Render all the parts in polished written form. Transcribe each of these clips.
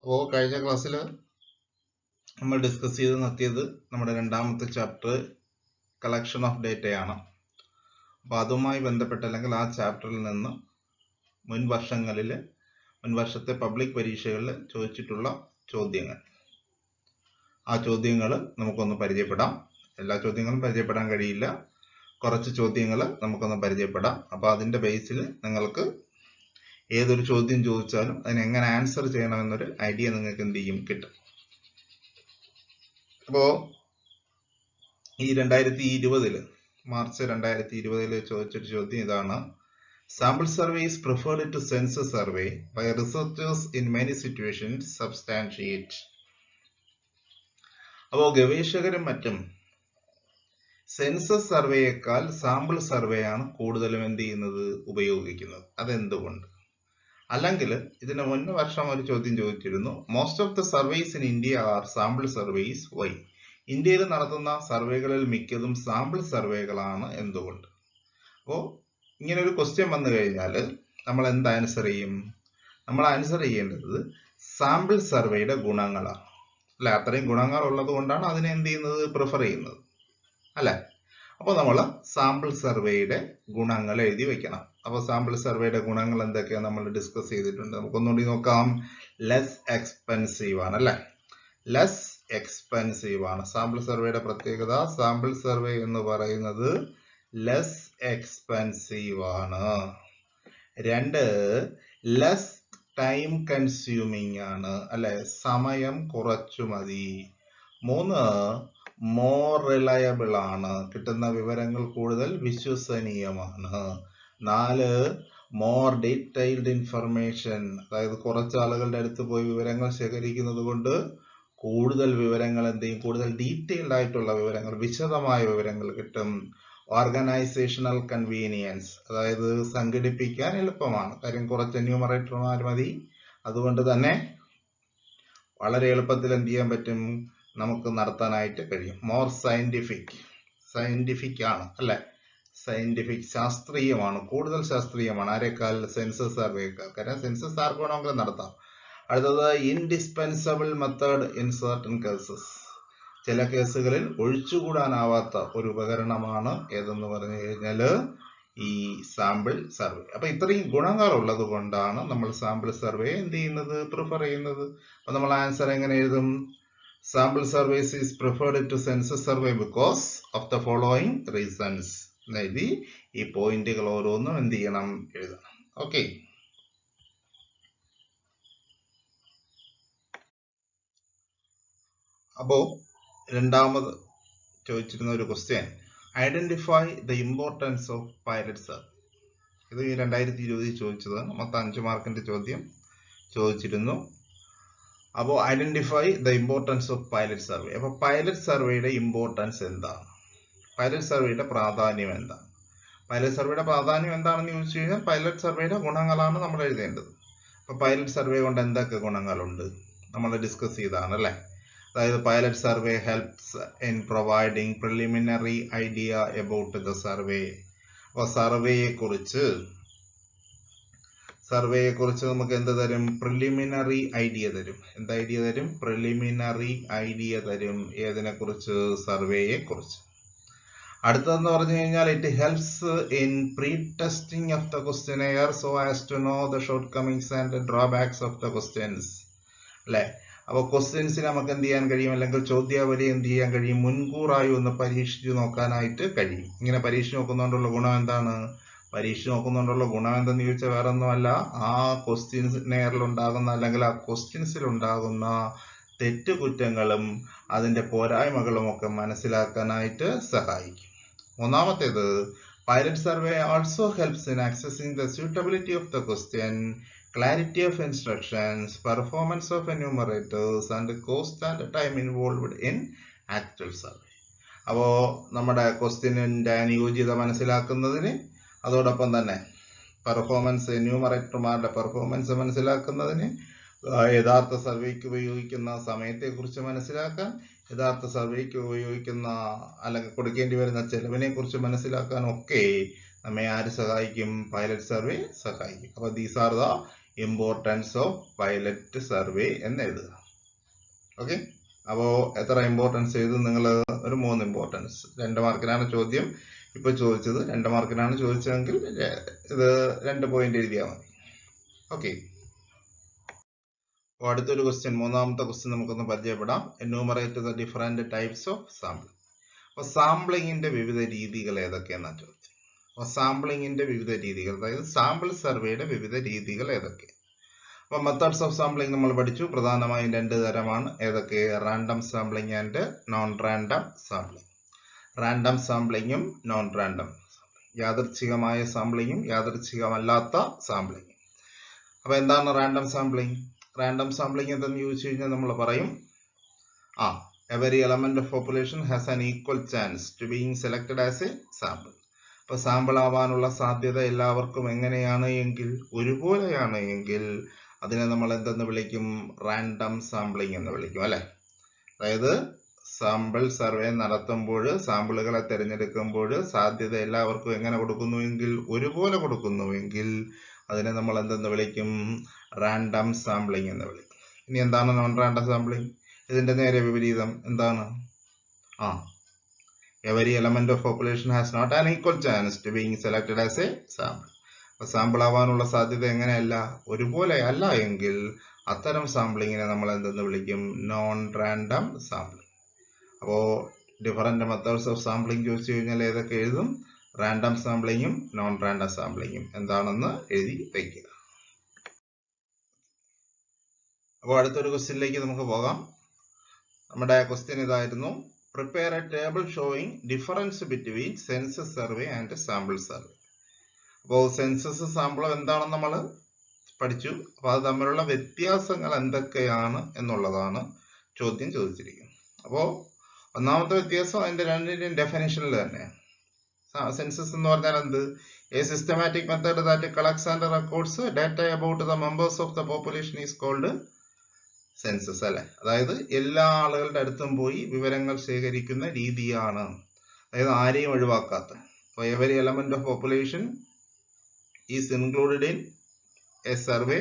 അപ്പോൾ കഴിഞ്ഞ ക്ലാസ്സിൽ നമ്മൾ ഡിസ്കസ് ചെയ്ത് നിർത്തിയത് നമ്മുടെ രണ്ടാമത്തെ ചാപ്റ്റർ കളക്ഷൻ ഓഫ് ഡേറ്റയാണ്. അപ്പോൾ അതുമായി ബന്ധപ്പെട്ട് അല്ലെങ്കിൽ ആ ചാപ്റ്ററിൽ നിന്ന് മുൻ വർഷത്തെ പബ്ലിക് പരീക്ഷകളിൽ ചോദിച്ചിട്ടുള്ള ചോദ്യങ്ങൾ, ആ ചോദ്യങ്ങൾ നമുക്കൊന്ന് പരിചയപ്പെടാം. എല്ലാ ചോദ്യങ്ങളും പരിചയപ്പെടാൻ കഴിയില്ല, കുറച്ച് ചോദ്യങ്ങൾ നമുക്കൊന്ന് പരിചയപ്പെടാം. അപ്പോൾ അതിൻ്റെ ബേസിൽ നിങ്ങൾക്ക് ഏതൊരു ചോദ്യം ചോദിച്ചാലും അതിനെങ്ങനെ ആൻസർ ചെയ്യണമെന്നൊരു ഐഡിയ നിങ്ങൾക്ക് എന്ത് ചെയ്യും, കിട്ടും. അപ്പോൾ ഈ 2020 മാർച്ച് 2020 ചോദിച്ചൊരു ചോദ്യം ഇതാണ്: sample survey is preferred to census survey by researchers in many situations substantiate. അപ്പോൾ ഗവേഷകരും മറ്റും സെൻസസ് സർവേയേക്കാൾ സാമ്പിൾ സർവേ ആണ് കൂടുതലും എന്ത് ചെയ്യുന്നത്, ഉപയോഗിക്കുന്നത്. അതെന്തുകൊണ്ട്? അല്ലെങ്കിൽ ഇതിന് മുൻ വർഷം ഒരു ചോദ്യം ചോദിച്ചിരുന്നു: most of the surveys in India are sample surveys, why? ഇന്ത്യയിൽ നടത്തുന്ന സർവേകളിൽ മിക്കതും സാമ്പിൾ സർവേകളാണ്, എന്തുകൊണ്ട്? അപ്പോൾ ഇങ്ങനെ ഒരു ക്വസ്റ്റ്യൻ വന്നു കഴിഞ്ഞാൽ നമ്മൾ എന്ത് ആൻസർ ചെയ്യും? നമ്മൾ ആൻസർ ചെയ്യേണ്ടത് സാമ്പിൾ സർവേയുടെ ഗുണങ്ങളാണ്, അല്ലെ? അത്രയും ഗുണങ്ങൾ ഉള്ളത് കൊണ്ടാണ് അതിനെ എന്ത് ചെയ്യുന്നത്, പ്രിഫർ ചെയ്യുന്നത്, അല്ലെ? അപ്പോൾ നമ്മൾ സാമ്പിൾ സർവേയുടെ ഗുണങ്ങൾ എഴുതി വെക്കണം. അപ്പോൾ സാമ്പിൾ സർവേയുടെ ഗുണങ്ങൾ എന്തൊക്കെയാണ് നമ്മൾ ഡിസ്കസ് ചെയ്തിട്ടുണ്ട്. നമുക്കൊന്നുകൂടി നോക്കാം. ലെസ് എക്സ്പെൻസീവ് ആണ്, അല്ലെ? ലെസ് എക്സ്പെൻസീവ് ആണ് സാമ്പിൾ സർവേയുടെ പ്രത്യേകത. സാമ്പിൾ സർവേ എന്ന് പറയുന്നത് ലെസ് എക്സ്പെൻസീവ് ആണ്. 2, ലെസ് ടൈം കൺസ്യൂമിങ് ആണ്, അല്ലെ? സമയം കുറച്ചു മതി. 3, മോർ റിലയബിൾ ആണ്, കിട്ടുന്ന വിവരങ്ങൾ കൂടുതൽ വിശ്വസനീയമാണ്. 4, മോർ ഡീറ്റെയിൽഡ് ഇൻഫർമേഷൻ, അതായത് കുറച്ച് ആളുകളുടെ അടുത്ത് പോയി വിവരങ്ങൾ ശേഖരിക്കുന്നത് കൊണ്ട് കൂടുതൽ വിവരങ്ങൾ എന്ത് ചെയ്യും, കൂടുതൽ ഡീറ്റെയിൽഡ് ആയിട്ടുള്ള വിവരങ്ങൾ, വിശദമായ വിവരങ്ങൾ കിട്ടും. ഓർഗനൈസേഷണൽ കൺവീനിയൻസ്, അതായത് സംഘടിപ്പിക്കാൻ എളുപ്പമാണ്, കാര്യം കുറച്ച് എന്യൂമറേറ്റർമാർ മതി, അതുകൊണ്ട് തന്നെ വളരെ എളുപ്പത്തിൽ എന്ത് ചെയ്യാൻ പറ്റും, നമുക്ക് നടത്താനായിട്ട് കഴിയും. മോർ സയന്റിഫിക് ആണ്, അല്ലെ? സയന്റിഫിക്, ശാസ്ത്രീയമാണ്, കൂടുതൽ ശാസ്ത്രീയമാണ്. ആരെക്കാൾ? സെൻസസ് സർവേക്കാൾ. കാരണം സെൻസസ് ആർക്ക് വേണമെങ്കിലും നടത്താം. അടുത്തത് indispensable method in certain cases, ചില കേസുകളിൽ ഒഴിച്ചുകൂടാനാവാത്ത ഒരു ഉപകരണമാണ് ഏതെന്ന് പറഞ്ഞു കഴിഞ്ഞാൽ ഈ സാമ്പിൾ സർവേ. അപ്പൊ ഇത്രയും ഗുണങ്ങൾ ഉള്ളത് കൊണ്ടാണ് നമ്മൾ സാമ്പിൾ സർവേ എന്ത് ചെയ്യുന്നത്, പ്രിഫർ ചെയ്യുന്നത്. അപ്പൊ നമ്മൾ ആൻസർ എങ്ങനെ എഴുതും? Sample surveys is preferred to census survey because of the following reasons എന്നെഴുതി ഈ പോയിന്റുകൾ ഓരോന്നും എന്ത് ചെയ്യണം, എഴുതണം. ഓക്കെ. അപ്പോ രണ്ടാമത് ചോദിച്ചിരുന്ന ഒരു question: identify the importance of pilot survey. ഇത് 2020 ചോദിച്ചതാണ്. മൊത്തം 5 മാർക്കിന്റെ ചോദ്യം ചോദിച്ചിരുന്നു. അപ്പോൾ identify the importance of pilot survey. അപ്പോൾ പൈലറ്റ് സർവേയുടെ ഇമ്പോർട്ടൻസ് എന്താണ്, പൈലറ്റ് സർവേയുടെ പ്രാധാന്യം എന്താണ്? പൈലറ്റ് സർവേയുടെ പ്രാധാന്യം എന്താണെന്ന് ചോദിച്ചു കഴിഞ്ഞാൽ പൈലറ്റ് സർവേയുടെ ഗുണങ്ങളാണ് നമ്മൾ എഴുതേണ്ടത്. അപ്പോൾ പൈലറ്റ് സർവേ കൊണ്ട് എന്തൊക്കെ ഗുണങ്ങളുണ്ട് നമ്മൾ ഡിസ്കസ് ചെയ്താണ്, അല്ലേ? അതായത് pilot survey helps in providing preliminary idea about the survey. അപ്പോൾ സർവേയെ കുറിച്ച് നമുക്ക് എന്ത് തരും? പ്രിലിമിനറി ഐഡിയ തരും. എന്ത് ഐഡിയ തരും? പ്രിലിമിനറി ഐഡിയ തരും. ഏതിനെ കുറിച്ച്? സർവേയെ കുറിച്ച്. അടുത്തതെന്ന് പറഞ്ഞു കഴിഞ്ഞാൽ it helps in pre testing of the questionnaire so as to know the shortcomings and drawbacks of the questions, അല്ലെ? അപ്പോൾ ക്വസ്റ്റ്യൻസിന് നമുക്ക് എന്ത് ചെയ്യാൻ കഴിയും, അല്ലെങ്കിൽ ചോദ്യാവലി എന്ത് ചെയ്യാൻ കഴിയും, മുൻകൂറായി ഒന്ന് പരീക്ഷിച്ച് നോക്കാനായിട്ട് കഴിയും. ഇങ്ങനെ പരീക്ഷിച്ച് നോക്കുന്നതുകൊണ്ടുള്ള ഗുണം എന്താണ്? പരീക്ഷിച്ച് നോക്കുന്നതുകൊണ്ടുള്ള ഗുണം എന്തെന്ന് ചോദിച്ചാൽ വേറെ ഒന്നുമല്ല, ആ ക്വസ്റ്റ്യൻസിനുണ്ടാകുന്ന അല്ലെങ്കിൽ ആ ക്വസ്റ്റ്യൻസിലുണ്ടാകുന്ന തെറ്റുകുറ്റങ്ങളും അതിന്റെ പോരായ്മകളും ഒക്കെ മനസ്സിലാക്കാനായിട്ട് സഹായിക്കും. മൂന്നാമത്തേത്, pilot survey also helps in accessing the suitability of the question, clarity of instructions, performance of enumerators and cost and time involved in actual survey. അപ്പോൾ നമ്മുടെ ക്വസ്റ്റ്യനിന്റെ അനുയോജ്യത മനസ്സിലാക്കുന്നതിന്, അതോടൊപ്പം തന്നെ പെർഫോമൻസ്, എന്യൂമറേറ്റർമാരുടെ പെർഫോമൻസ് മനസ്സിലാക്കുന്നതിന്, യഥാർത്ഥ സർവേക്ക് ഉപയോഗിക്കുന്ന സമയത്തെക്കുറിച്ച് മനസ്സിലാക്കാൻ, യഥാർത്ഥ സർവേക്ക് ഉപയോഗിക്കുന്ന അല്ലെങ്കിൽ കൊടുക്കേണ്ടി വരുന്ന ചെലവിനെ കുറിച്ച് മനസ്സിലാക്കാൻ ഒക്കെ നമ്മെ ആര് സഹായിക്കും? പൈലറ്റ് സർവേ സഹായിക്കും. അപ്പോൾ these are the importance of pilot survey എന്ന് എഴുതുക. ഓക്കെ, അപ്പോൾ എത്ര ഇമ്പോർട്ടൻസ് എഴുതും നിങ്ങൾ? ഒരു 3 ഇമ്പോർട്ടൻസ്. 2 മാർക്കിനാണ് ചോദ്യം ഇപ്പൊ ചോദിച്ചത്. 2 മാർക്കിനാണ് ചോദിച്ചതെങ്കിൽ ഇത് 2 പോയിന്റ് എഴുതിയാൽ മതി. ഓക്കെ, അപ്പോൾ അടുത്തൊരു ക്വസ്റ്റ്യൻ, 3ാമത്തെ ക്വസ്റ്റ്യൻ നമുക്കൊന്ന് പരിചയപ്പെടാം. Enumerate the different types of sample. അപ്പൊ സാമ്പിളിങ്ങിന്റെ വിവിധ രീതികൾ ഏതൊക്കെയെന്നാണ് ചോദിച്ചത്. അപ്പൊ സാമ്പിളിങ്ങിന്റെ വിവിധ രീതികൾ, അതായത് സാമ്പിൾ സർവേയുടെ വിവിധ രീതികൾ ഏതൊക്കെ? അപ്പൊ മെത്തേഡ്സ് ഓഫ് സാമ്പിളിംഗ് നമ്മൾ പഠിച്ചു. പ്രധാനമായും 2 തരമാണ്. ഏതൊക്കെ? Random sampling and non random sampling. Random സാമ്പിളിങ്ങും നോൺ റാൻഡം, യാദൃച്ഛികമായ സാമ്പിളിങ്ങും യാദൃച്ഛികമല്ലാത്ത സാമ്പിളിങ്ങും. അപ്പൊ എന്താണ് റാൻഡം സാമ്പിളിംഗ്? റാൻഡം സാമ്പിളിംഗ് എന്തെന്ന് ചോദിച്ചു കഴിഞ്ഞാൽ നമ്മൾ പറയും, every element of population has an equal chance to being selected as a sample. അപ്പൊ സാമ്പിൾ ആവാനുള്ള സാധ്യത എല്ലാവർക്കും എങ്ങനെയാണ് എങ്കിൽ, ഒരുപോലെയാണ് എങ്കിൽ അതിനെ നമ്മൾ എന്തെന്ന് വിളിക്കും? റാൻഡം സാമ്പിളിംഗ് എന്ന് വിളിക്കും, അല്ലെ? അതായത് സാമ്പിൾ സർവേ നടത്തുമ്പോൾ, സാമ്പിളുകളെ തിരഞ്ഞെടുക്കുമ്പോൾ സാധ്യത എല്ലാവർക്കും എങ്ങനെ കൊടുക്കുന്നുവെങ്കിൽ, ഒരുപോലെ കൊടുക്കുന്നുവെങ്കിൽ അതിനെ നമ്മൾ എന്തെന്ന് വിളിക്കും? റാൻഡം സാമ്പിളിംഗ് എന്ന് വിളിക്കും. ഇനി എന്താണ് നോൺ റാൻഡം സാമ്പിളിംഗ്? ഇതിന്റെ നേരെ വിപരീതം എന്താണ്? every element of population has not an equal chance to being selected as a sample. അപ്പൊ സാമ്പിൾ ആവാനുള്ള സാധ്യത എങ്ങനെയല്ല? ഒരുപോലെ അല്ല എങ്കിൽ അത്തരം സാമ്പിളിങ്ങിനെ നമ്മൾ എന്തെന്ന് വിളിക്കും? Non random sampling. അപ്പോ ഡിഫറെന്റ് മെത്തേഡ്സ് ഓഫ് സാമ്പിളിംഗ് ചോദിച്ചു കഴിഞ്ഞാൽ ഏതൊക്കെ എഴുതും? റാൻഡം സാമ്പിളിങ്ങും നോൺ റാൻഡം സാമ്പിളിങ്ങും എന്താണെന്ന് എഴുതി വയ്ക്കുക. അപ്പോൾ അടുത്തൊരു ക്വസ്റ്റ്യനിലേക്ക് നമുക്ക് പോകാം. നമ്മുടെ ക്വസ്റ്റ്യൻ ഇതായിരുന്നു, prepare A table showing difference between census survey and sample survey. അപ്പോൾ സെൻസസ് സാമ്പിളും എന്താണെന്ന് നമ്മൾ പഠിച്ചു. അപ്പോൾ അത് തമ്മിലുള്ള വ്യത്യാസങ്ങൾ എന്തൊക്കെയാണ് എന്നുള്ളതാണ് ചോദ്യം ചോദിച്ചിരിക്കുന്നത്. അപ്പോൾ ഒന്നാമത്തെ വ്യത്യാസം അതിന്റെ രണ്ടിന്റെയും ഡെഫിനിഷനിൽ തന്നെയാണ്. സെൻസസ് എന്ന് പറഞ്ഞാൽ എന്ത്? A systematic method that collects and records data about the members of the population is called census, അല്ലെ? അതായത് എല്ലാ ആളുകളുടെ അടുത്തും പോയി വിവരങ്ങൾ ശേഖരിക്കുന്ന രീതിയാണ്. അതായത് ആരെയും ഒഴിവാക്കാത്ത. Every element of population is included in a survey.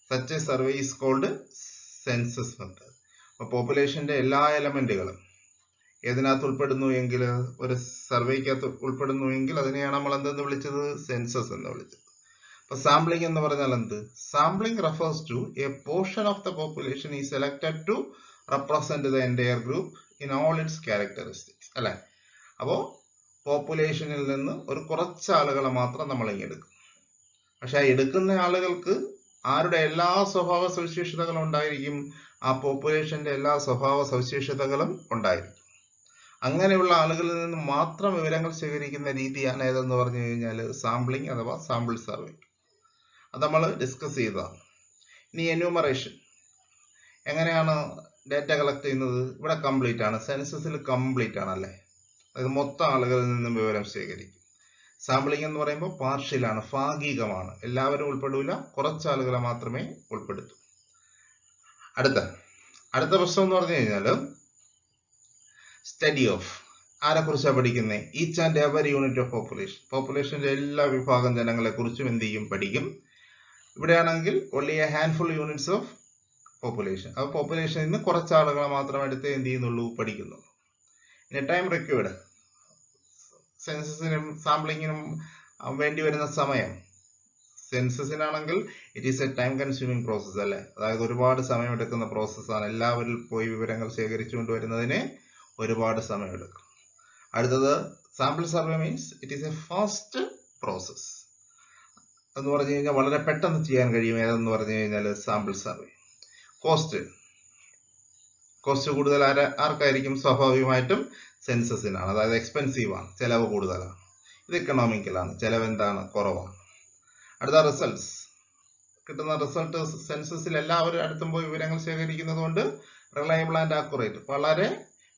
Such a survey is called census method. അപ്പൊ പോപ്പുലേഷന്റെ എല്ലാ എലമെന്റുകളും ഏതിനകത്ത് ഉൾപ്പെടുന്നു എങ്കിൽ, ഒരു സർവേക്കകത്ത് ഉൾപ്പെടുന്നു എങ്കിൽ അതിനെയാണ് നമ്മൾ എന്തെന്ന് വിളിച്ചത്? സെൻസസ് എന്ന് വിളിച്ചത്. അപ്പൊ സാമ്പിളിംഗ് എന്ന് പറഞ്ഞാൽ എന്ത്? Sampling refers to a portion of the population is selected to represent the entire group in all its characteristics, അല്ലെ? അപ്പോ പോപ്പുലേഷനിൽ നിന്ന് ഒരു കുറച്ച് ആളുകളെ മാത്രം നമ്മൾ ഇങ്ങനെ എടുക്കും. പക്ഷെ എടുക്കുന്ന ആളുകൾക്ക് ആരുടെ എല്ലാ സ്വഭാവ സവിശേഷതകളും ഉണ്ടായിരിക്കും? ആ പോപ്പുലേഷന്റെ എല്ലാ സ്വഭാവ സവിശേഷതകളും ഉണ്ടായിരിക്കും. അങ്ങനെയുള്ള ആളുകളിൽ നിന്ന് മാത്രം വിവരങ്ങൾ ശേഖരിക്കുന്ന രീതിയാണ് ഏതെന്ന് പറഞ്ഞു കഴിഞ്ഞാൽ സാമ്പിളിംഗ് അഥവാ സാമ്പിൾ സർവേ. അത് നമ്മൾ ഡിസ്കസ് ചെയ്തതാണ്. ഇനി എന്യൂമറേഷൻ എങ്ങനെയാണ് ഡാറ്റ കളക്ട് ചെയ്യുന്നത്? ഇവിടെ കംപ്ലീറ്റ് ആണ്, സെൻസസിൽ കംപ്ലീറ്റ് ആണ്, അല്ലേ? അതായത് മൊത്തം ആളുകളിൽ നിന്നും വിവരം ശേഖരിക്കും. സാമ്പിളിംഗ് എന്ന് പറയുമ്പോൾ പാർഷ്യലാണ്, ഭാഗികമാണ്, എല്ലാവരും ഉൾപ്പെടില്ല, കുറച്ച് ആളുകളെ മാത്രമേ ഉൾപ്പെടുത്തൂ. അടുത്ത പ്രശ്നം എന്ന് പറഞ്ഞു കഴിഞ്ഞാൽ സ്റ്റഡി ഓഫ് ആരെ കുറിച്ചാണ് പഠിക്കുന്നത്? Each and every unit of population. പോപ്പുലേഷന്റെ എല്ലാ വിഭാഗം ജനങ്ങളെ കുറിച്ചും എന്ത് ചെയ്യും? പഠിക്കും. ഇവിടെയാണെങ്കിൽ only a handful units of population. അപ്പോൾ പോപ്പുലേഷനിൽ നിന്ന് കുറച്ച് ആളുകളെ മാത്രം എടുത്ത് എന്ത് ചെയ്യുന്നുള്ളൂ? പഠിക്കുന്നുള്ളൂ. ഇനി ടൈം റിക്വയർഡ്, സെൻസസിനും സാമ്പിളിങ്ങിനും വേണ്ടി വരുന്ന സമയം. സെൻസസിനാണെങ്കിൽ it is a time consuming process, അല്ലെ? അതായത് ഒരുപാട് സമയം എടുക്കുന്ന പ്രോസസ്സാണ്. എല്ലാവരിൽ പോയി വിവരങ്ങൾ ശേഖരിച്ചുകൊണ്ട് വരുന്നതിന് ഒരുപാട് സമയം എടുക്കും. അടുത്തത് sample survey means it is A fast process എന്ന് പറഞ്ഞു കഴിഞ്ഞാൽ വളരെ പെട്ടെന്ന് ചെയ്യാൻ കഴിയും. ഏതെന്ന് പറഞ്ഞു കഴിഞ്ഞാൽ സാമ്പിൾ സർവേ. കോസ്റ്റ് കൂടുതൽ ആർക്കായിരിക്കും? സ്വാഭാവികമായിട്ടും സെൻസസിനാണ്. അതായത് എക്സ്പെൻസീവ് ആണ്, ചെലവ് കൂടുതലാണ്. ഇത് ഇക്കണോമിക്കലാണ്, ചെലവ് എന്താണ്? കുറവാണ്. അടുത്ത റിസൾട്ട്സ്, കിട്ടുന്ന റിസൾട്ട് സെൻസസിൽ എല്ലാവരും അടുത്തും പോയി വിവരങ്ങൾ ശേഖരിക്കുന്നത് കൊണ്ട് റിലയബിൾ ആൻഡ് ആക്യുറേറ്റ്, വളരെ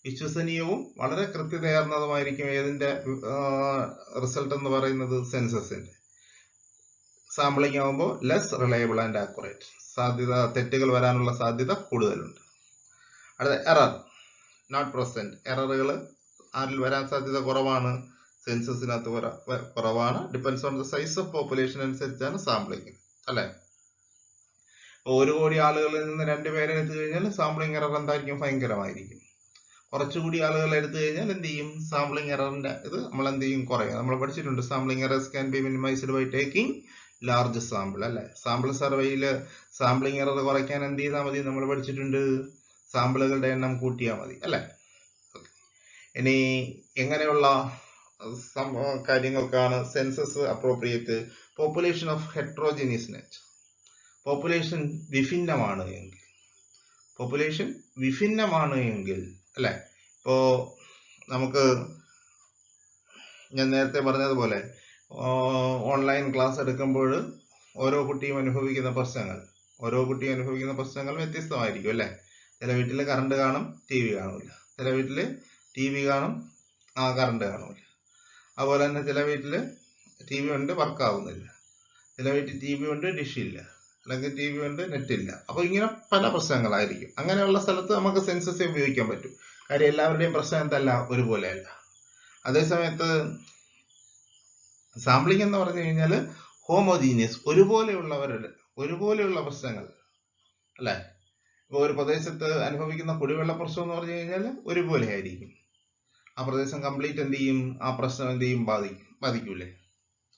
വിശ്വസനീയവും വളരെ കൃത്യതയാർന്നതുമായിരിക്കും. ഏതിന്റെ റിസൾട്ട് എന്ന് പറയുന്നത്? സെൻസസിന്റെ. സാമ്പിളിംഗ് ആകുമ്പോൾ ലെസ് റിലയബിൾ ആൻഡ് ആക്യുറേറ്റ്, സാധ്യത തെറ്റുകൾ വരാനുള്ള സാധ്യത കൂടുതലുണ്ട്. അടുത്ത എറർ നോട്ട് പ്രസന്റ്, എററുകൾ ആരിൽ വരാൻ സാധ്യത കുറവാണ്? സെൻസസിനകത്ത് കുറവാണ്. Depends on the size of population അനുസരിച്ചാണ് സാമ്പിളിംഗ്, അല്ലെ? 1 കോടി ആളുകളിൽ നിന്ന് 2 പേരെ എടുത്തു കഴിഞ്ഞാൽ സാമ്പിളിംഗ് എറർ എന്തായിരിക്കും? ഭയങ്കരമായിരിക്കും. കുറച്ചുകൂടി ആളുകൾ എടുത്തു കഴിഞ്ഞാൽ എന്ത് ചെയ്യും? സാമ്പിളിംഗ് എററിന്റെ ഇത് നമ്മൾ എന്ത് ചെയ്യും? കുറയും. നമ്മൾ പഠിച്ചിട്ടുണ്ട് sampling errors can be minimised by taking large sample അല്ലെ. സാമ്പിൾ സർവേയിൽ സാമ്പിളിംഗ് എറർ കുറയ്ക്കാൻ എന്ത് ചെയ്താൽ മതി? നമ്മൾ പഠിച്ചിട്ടുണ്ട്, സാമ്പിളുകളുടെ എണ്ണം കൂട്ടിയാൽ മതി അല്ലെ. ഇനി എങ്ങനെയുള്ള കാര്യങ്ങൾക്കാണ് census appropriate? Population of heterogeneous nature, population വിഭിന്നമാണ് എങ്കിൽ, പോപ്പുലേഷൻ വിഭിന്നമാണ് എങ്കിൽ അല്ലെ. ഇപ്പോ നമുക്ക് ഞാൻ നേരത്തെ പറഞ്ഞതുപോലെ ഓൺലൈൻ ക്ലാസ് എടുക്കുമ്പോൾ ഓരോ കുട്ടിയും അനുഭവിക്കുന്ന പ്രശ്നങ്ങൾ വ്യത്യസ്തമായിരിക്കും അല്ലെ. ചില വീട്ടിൽ കറണ്ട് കാണും, TV കാണില്ല. ചില വീട്ടിൽ TV കാണും, കറണ്ട് കാണില്ല. അതുപോലെ തന്നെ ചില വീട്ടിൽ TV ഉണ്ട്, വർക്ക് ആവുന്നില്ല. ചില വീട്ടിൽ TV ഉണ്ട്, ഡിഷ് ഇല്ല, അല്ലെങ്കിൽ TV ഉണ്ട്, നെറ്റ് ഇല്ല. അപ്പൊ ഇങ്ങനെ പല പ്രശ്നങ്ങളായിരിക്കും. അങ്ങനെയുള്ള സ്ഥലത്ത് നമുക്ക് സെൻസസ് ഉപയോഗിക്കാൻ പറ്റും. കാര്യം എല്ലാവരുടെയും പ്രശ്നം എന്തല്ല, ഒരുപോലെയല്ല. അതേസമയത്ത് സാമ്പിളിംഗ് എന്ന് പറഞ്ഞു കഴിഞ്ഞാൽ ഹോമോജീനിയസ്, ഒരുപോലെയുള്ള പ്രശ്നങ്ങൾ അല്ലെ. ഇപ്പൊ ഒരു പ്രദേശത്ത് അനുഭവിക്കുന്ന കുടിവെള്ള പ്രശ്നം എന്ന് പറഞ്ഞു കഴിഞ്ഞാൽ ഒരുപോലെ ആയിരിക്കും. ആ പ്രദേശം കംപ്ലീറ്റ് എന്ത് ചെയ്യും? ആ പ്രശ്നം എന്ത് ചെയ്യും? ബാധിക്കൂലേ?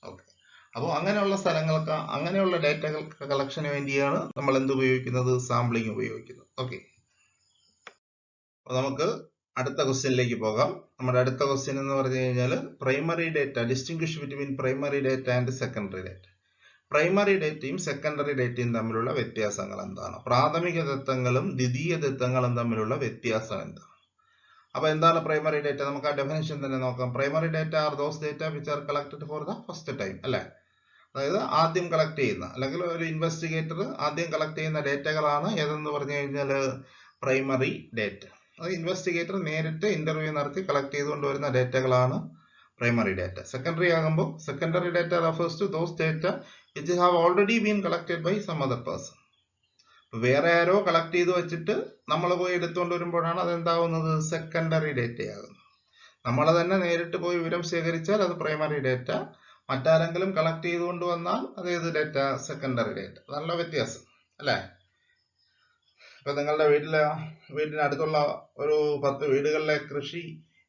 ഓക്കെ. അപ്പോൾ അങ്ങനെയുള്ള സ്ഥലങ്ങൾക്ക്, അങ്ങനെയുള്ള ഡേറ്റ കളക്ഷന് വേണ്ടിയാണ് നമ്മൾ എന്ത് ഉപയോഗിക്കുന്നത്? സാമ്പിളിംഗ് ഉപയോഗിക്കുന്നത്. ഓക്കെ. അപ്പൊ നമുക്ക് അടുത്ത ക്വസ്റ്റ്യനിലേക്ക് പോകാം. നമ്മുടെ അടുത്ത ക്വസ്റ്റ്യൻ എന്ന് പറഞ്ഞു കഴിഞ്ഞാൽ primary data, distinguish between primary data and secondary data. Primary ഡേറ്റയും സെക്കൻഡറി ഡേറ്റയും തമ്മിലുള്ള വ്യത്യാസങ്ങൾ എന്താണ്? പ്രാഥമിക ദത്തങ്ങളും ദ്വിതീയ ദത്തങ്ങളും തമ്മിലുള്ള വ്യത്യാസം എന്താണ്? അപ്പൊ എന്താണ് പ്രൈമറി ഡേറ്റ? നമുക്ക് ആ ഡെഫിനേഷൻ തന്നെ നോക്കാം. Primary data are those data which are collected four the first time അല്ലെ. അതായത് ആദ്യം കളക്ട് ചെയ്യുന്ന, അല്ലെങ്കിൽ ഒരു ഇൻവെസ്റ്റിഗേറ്റർ ആദ്യം കളക്ട് ചെയ്യുന്ന ഡേറ്റകളാണ് ഏതെന്ന് പറഞ്ഞു കഴിഞ്ഞാൽ പ്രൈമറി ഡേറ്റ. അത് ഇൻവെസ്റ്റിഗേറ്റർ നേരിട്ട് ഇന്റർവ്യൂ നടത്തി കളക്ട് ചെയ്തുകൊണ്ട് വരുന്ന ഡേറ്റകളാണ് പ്രൈമറി ഡേറ്റ. സെക്കൻഡറി ആകുമ്പോൾ secondary data refers to those data which have already been collected by some other person. വേറെ ആരോ കളക്ട് ചെയ്ത് വെച്ചിട്ട് നമ്മൾ പോയി എടുത്തുകൊണ്ട് വരുമ്പോഴാണ് അതെന്താവുന്നത്? സെക്കൻഡറി ഡേറ്റയാകുന്നത്. നമ്മൾ തന്നെ നേരിട്ട് പോയി വിവരം ശേഖരിച്ചാൽ അത് പ്രൈമറി ഡേറ്റ, മറ്റാരെങ്കിലും കളക്ട് ചെയ്തുകൊണ്ട് വന്നാൽ അത് ഏത് ഡേറ്റ? Secondary data. നല്ല വ്യത്യാസം അല്ലെ. ഇപ്പൊ നിങ്ങളുടെ വീടിനടുത്തുള്ള ഒരു 10 വീടുകളിലെ കൃഷി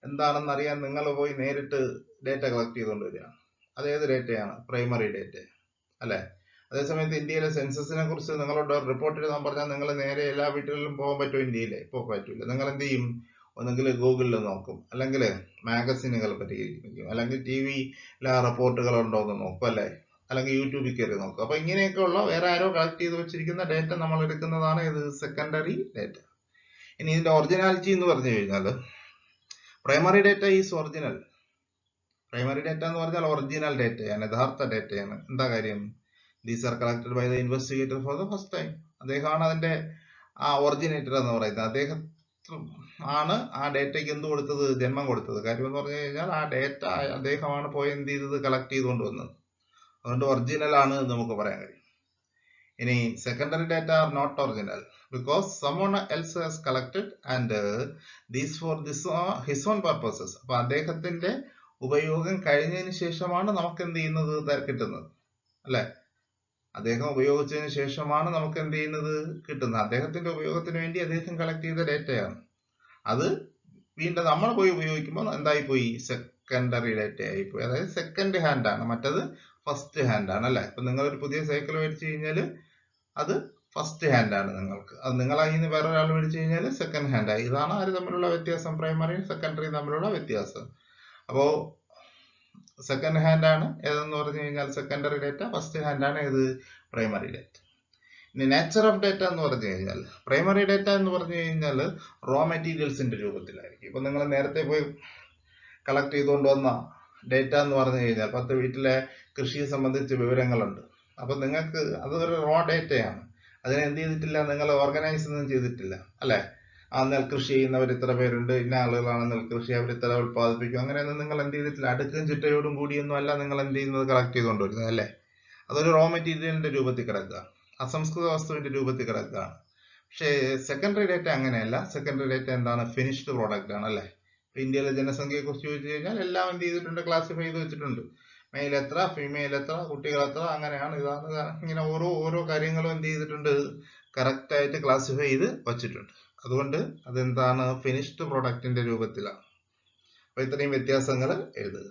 എന്താണെന്ന് അറിയാൻ നിങ്ങൾ പോയി നേരിട്ട് ഡേറ്റ കളക്ട് ചെയ്തുകൊണ്ട് വരികയാണ്. അതേത് ഡേറ്റയാണ്? പ്രൈമറി ഡേറ്റ അല്ലെ. അതേസമയത്ത് ഇന്ത്യയിലെ സെൻസസിനെ കുറിച്ച് നിങ്ങളോട് റിപ്പോർട്ട് എഴുതാൻ പറഞ്ഞാൽ നിങ്ങൾ നേരെ എല്ലാ വീടുകളിലും പോകാൻ പറ്റുമോ? ഇന്ത്യയിലെ ഇപ്പോൾ പറ്റില്ല. നിങ്ങൾ എന്ത് ചെയ്യും? ഒന്നെങ്കിൽ ഗൂഗിളിൽ നോക്കും, അല്ലെങ്കിൽ മാഗസിനുകൾ പരിഹരിക്കും, അല്ലെങ്കിൽ TV-ലെ റിപ്പോർട്ടുകൾ ഉണ്ടോ എന്ന് നോക്കും അല്ലെ, അല്ലെങ്കിൽ യൂട്യൂബിൽ കയറി നോക്കും. അപ്പൊ ഇങ്ങനെയൊക്കെയുള്ള വേറെ ആരോ കളക്ട് ചെയ്ത് വെച്ചിരിക്കുന്ന ഡേറ്റ നമ്മൾ എടുക്കുന്നതാണ് ഇത് സെക്കൻഡറി ഡേറ്റ. ഇനി ഇതിന്റെ ഒറിജിനാലിറ്റി എന്ന് പറഞ്ഞു കഴിഞ്ഞാൽ primary data is original. Primary data എന്ന് പറഞ്ഞാൽ ഒറിജിനൽ ഡേറ്റയാണ്, യഥാർത്ഥ ഡേറ്റയാണ്. എന്താ കാര്യം? These are collected by the investigator for the first time. അദ്ദേഹമാണ് അതിന്റെ ഒറിജിനേറ്റർ എന്ന് പറയുന്നത്. അദ്ദേഹം ആണ് ആ ഡേറ്റയ്ക്ക് എന്ത് കൊടുത്തത്? ജന്മം കൊടുത്തത്. കാര്യം എന്ന് പറഞ്ഞു കഴിഞ്ഞാൽ ആ ഡേറ്റ അദ്ദേഹമാണ് പോയി എന്ത് ചെയ്തത്? കളക്ട് ചെയ്തുകൊണ്ട് വന്നത്. അതുകൊണ്ട് ഒറിജിനൽ ആണ് നമുക്ക് പറയാൻ കഴിയും. ഇനി secondary data are not original because someone else has collected and these for his own purposes. അപ്പൊ അദ്ദേഹത്തിന്റെ ഉപയോഗം കഴിഞ്ഞതിന് ശേഷമാണ് നമുക്ക് എന്ത് ചെയ്യുന്നത്? കിട്ടുന്നത് അല്ലെ. അദ്ദേഹം ഉപയോഗിച്ചതിന് ശേഷമാണ് നമുക്ക് എന്ത് ചെയ്യുന്നത്? കിട്ടുന്നത്. അദ്ദേഹത്തിന്റെ ഉപയോഗത്തിന് വേണ്ടി അദ്ദേഹം കളക്ട് ചെയ്ത ഡേറ്റയാണ്. അത് വീണ്ടും നമ്മൾ പോയി ഉപയോഗിക്കുമ്പോൾ എന്തായി പോയി? സെക്കൻഡറി ഡേറ്റ ആയിപ്പോയി. അതായത് സെക്കൻഡ് ഹാൻഡ് ആണ്, മറ്റത് ഫസ്റ്റ് ഹാൻഡ് ആണ് അല്ലെ. ഇപ്പൊ നിങ്ങളൊരു പുതിയ സൈക്കിൾ മേടിച്ചു കഴിഞ്ഞാൽ അത് ഫസ്റ്റ് ഹാൻഡ് ആണ് നിങ്ങൾക്ക്. അത് നിങ്ങളായി നിന്ന് വേറെ ഒരാൾ മേടിച്ചു കഴിഞ്ഞാൽ സെക്കൻഡ് ഹാൻഡ് ആയി. ഇതാണ് ആര് തമ്മിലുള്ള വ്യത്യാസം? പ്രൈമറിയും സെക്കൻഡറിയും തമ്മിലുള്ള വ്യത്യാസം. അപ്പോ സെക്കൻഡ് ഹാൻഡ് ആണ് ഏതെന്ന് പറഞ്ഞു കഴിഞ്ഞാൽ സെക്കൻഡറി ഡേറ്റ, ഫസ്റ്റ് ഹാൻഡ് ആണ് ഏത്? Primary data. ഇനി നേച്ചർ ഓഫ് ഡേറ്റ എന്ന് പറഞ്ഞു കഴിഞ്ഞാൽ പ്രൈമറി ഡേറ്റ എന്ന് പറഞ്ഞു കഴിഞ്ഞാൽ റോ മെറ്റീരിയൽസിന്റെ രൂപത്തിലായിരിക്കും. ഇപ്പൊ നിങ്ങൾ നേരത്തെ പോയി കളക്ട് ചെയ്തുകൊണ്ട് വന്ന ഡേറ്റ എന്ന് പറഞ്ഞു കഴിഞ്ഞാൽ 10 വീട്ടിലെ കൃഷിയെ സംബന്ധിച്ച് വിവരങ്ങളുണ്ട്. അപ്പൊ നിങ്ങൾക്ക് അതൊരു റോ ഡേറ്റയാണ്. അതിനെ എന്ത് ചെയ്തിട്ടില്ല? നിങ്ങൾ ഓർഗനൈസ് ഒന്നും ചെയ്തിട്ടില്ല അല്ലെ. ആ നെൽകൃഷി ചെയ്യുന്നവർ ഇത്ര പേരുണ്ട്, ഇന്ന ആളുകളാണ് നെൽകൃഷി, അവർ ഇത്ര ഉത്പാദിപ്പിക്കും, അങ്ങനെയൊന്നും നിങ്ങൾ എന്ത് ചെയ്തിട്ടില്ല. അടുക്കും ചിട്ടയോടും കൂടിയൊന്നും അല്ല നിങ്ങൾ എന്ത് ചെയ്യുന്നത്? കളക്ട് ചെയ്തുകൊണ്ട് വരുന്നത് അല്ലെ. അതൊരു റോ മെറ്റീരിയലിന്റെ രൂപത്തിൽ കിടക്കുക, അസംസ്കൃത വസ്തുവിന്റെ രൂപത്തിൽ കിടക്കുകയാണ്. പക്ഷേ സെക്കൻഡറി ഡേറ്റ അങ്ങനെയല്ല. സെക്കൻഡറി ഡേറ്റ എന്താണ്? ഫിനിഷ്ഡ് പ്രോഡക്റ്റ് ആണ് അല്ലെ. ഇന്ത്യയിലെ ജനസംഖ്യയെ കുറിച്ച് ചോദിച്ചു കഴിഞ്ഞാൽ എല്ലാം എന്ത് ചെയ്തിട്ടുണ്ട്? ക്ലാസിഫൈ ചെയ്ത് വെച്ചിട്ടുണ്ട്. മെയിൽ എത്ര, ഫീമെയിൽ എത്ര, കുട്ടികൾ എത്ര, അങ്ങനെയാണ്, ഇതാണ്, ഇങ്ങനെ ഓരോ കാര്യങ്ങളും എന്ത് ചെയ്തിട്ടുണ്ട്, കറക്റ്റ് ആയിട്ട് ക്ലാസിഫൈ ചെയ്ത് വച്ചിട്ടുണ്ട്. അതുകൊണ്ട് അതെന്താണ്, ഫിനിഷ്ഡ് പ്രൊഡക്റ്റിന്റെ രൂപത്തിലാണ്. അപ്പൊ ഇത്രയും വ്യത്യാസങ്ങൾ എഴുതുക.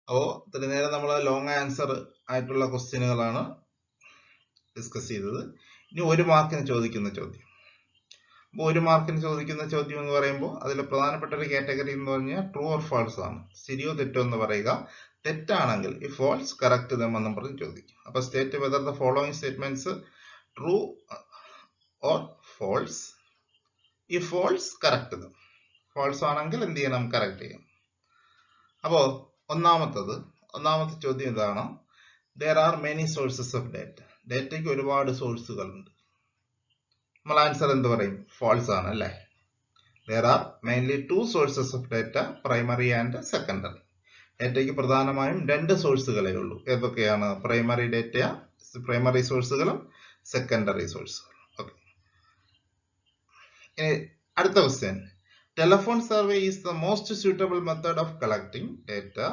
അപ്പോ ഇത്രയും നേരം നമ്മൾ ലോങ് ആൻസർ ആയിട്ടുള്ള ക്വസ്റ്റ്യനുകളാണ് ഡിസ്കസ് ചെയ്തത്. ഇനി 1 മാർക്കിന് ചോദിക്കുന്ന ചോദ്യം. അപ്പോൾ 1 മാർക്കിന് ചോദിക്കുന്ന ചോദ്യം എന്ന് പറയുമ്പോൾ അതിൽ പ്രധാനപ്പെട്ട ഒരു കാറ്റഗറി എന്ന് പറഞ്ഞാൽ ട്രൂ ഓർ ഫാൾസ് ആണ്. ശരിയോ തെറ്റോ എന്ന് പറയുക. തെറ്റാണെങ്കിൽ ഈ ഫോൾസ് കറക്റ്റ് ദം എന്നും പറഞ്ഞ് ചോദിക്കും. അപ്പൊ state whether the following statements true or false. ഈ ഫോൾസ് കറക്റ്റ് ദം. ഫോൾസ് ആണെങ്കിൽ എന്ത് ചെയ്യണം, കറക്റ്റ് ചെയ്യണം. അപ്പോ ഒന്നാമത്തെ ചോദ്യം ഇതാണ്, there are many sources of data. ഡേറ്റയ്ക്ക് ഒരുപാട് സോഴ്സുകളുണ്ട്. നമ്മൾ ആൻസർ എന്ത് പറയും, ഫോൾസ് ആണ് അല്ലേ. there are mainly 2 sources of data, primary and secondary. ഡേറ്റയ്ക്ക് പ്രധാനമായും 2 സോഴ്സുകളേ ഉള്ളൂ. ഏതൊക്കെയാണ്, പ്രൈമറി സോഴ്സുകളും സെക്കൻഡറി സോഴ്സുകളും. ഓക്കെ. ഇനി അടുത്ത question, telephone survey is the most suitable method of collecting data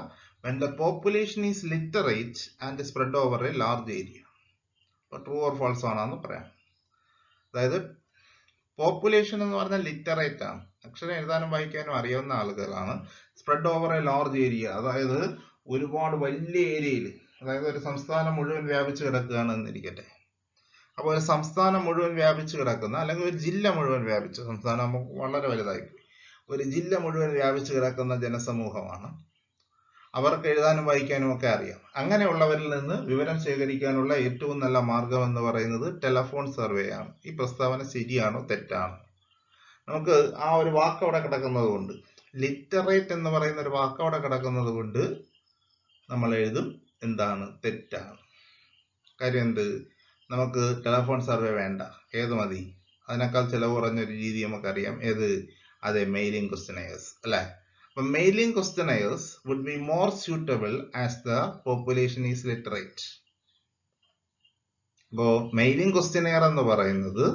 when the population is literate and spread over a large area. True or false ആണെന്ന് പറയാം. അതായത് population എന്ന് പറഞ്ഞാൽ ലിറ്ററേറ്റ് ആണ്, അക്ഷരം എഴുതാനും വായിക്കാനും അറിയാവുന്ന ആളുകളാണ്. Spread over A large area, അതായത് ഒരുപാട് വലിയ ഏരിയയിൽ, അതായത് ഒരു സംസ്ഥാനം മുഴുവൻ വ്യാപിച്ചു കിടക്കുകയാണ് എന്നിരിക്കട്ടെ. അപ്പോൾ ഒരു സംസ്ഥാനം മുഴുവൻ വ്യാപിച്ചു കിടക്കുന്ന, അല്ലെങ്കിൽ ഒരു ജില്ല മുഴുവൻ വ്യാപിച്ചു, സംസ്ഥാനം വളരെ വലുതായി, ഒരു ജില്ല മുഴുവൻ വ്യാപിച്ചു കിടക്കുന്ന ജനസമൂഹമാണ്. അവർക്ക് എഴുതാനും വായിക്കാനും ഒക്കെ അറിയാം. അങ്ങനെയുള്ളവരിൽ നിന്ന് വിവരം ശേഖരിക്കാനുള്ള ഏറ്റവും നല്ല മാർഗം എന്ന് പറയുന്നത് ടെലഫോൺ സർവേ ആണ്. ഈ പ്രസ്താവന ശരിയാണോ തെറ്റാണോ? നമുക്ക് ആ ഒരു വാക്ക് അവിടെ കിടക്കുന്നത് കൊണ്ട്, ലിറ്ററേറ്റ് എന്ന് പറയുന്ന ഒരു വാക്ക് അവിടെ കിടക്കുന്നത് കൊണ്ട് നമ്മൾ എഴുതും എന്താണ്, തെറ്റാണ്. കാര്യം എന്ത്, നമുക്ക് ടെലഫോൺ സർവേ വേണ്ട, ഏത് മതി, അതിനേക്കാൾ ചെലവ് കുറഞ്ഞൊരു രീതി നമുക്കറിയാം. ഏത്, അതെ, മെയിലിംഗ് ക്വസ്റ്റ്യനെയേഴ്സ് അല്ലെ. But mailing questionnaires would be more suitable as the population is literate. അപ്പോൾ മെയിലിംഗ് ക്വസ്റ്റ്യനെയർ എന്ന് പറയുന്നത്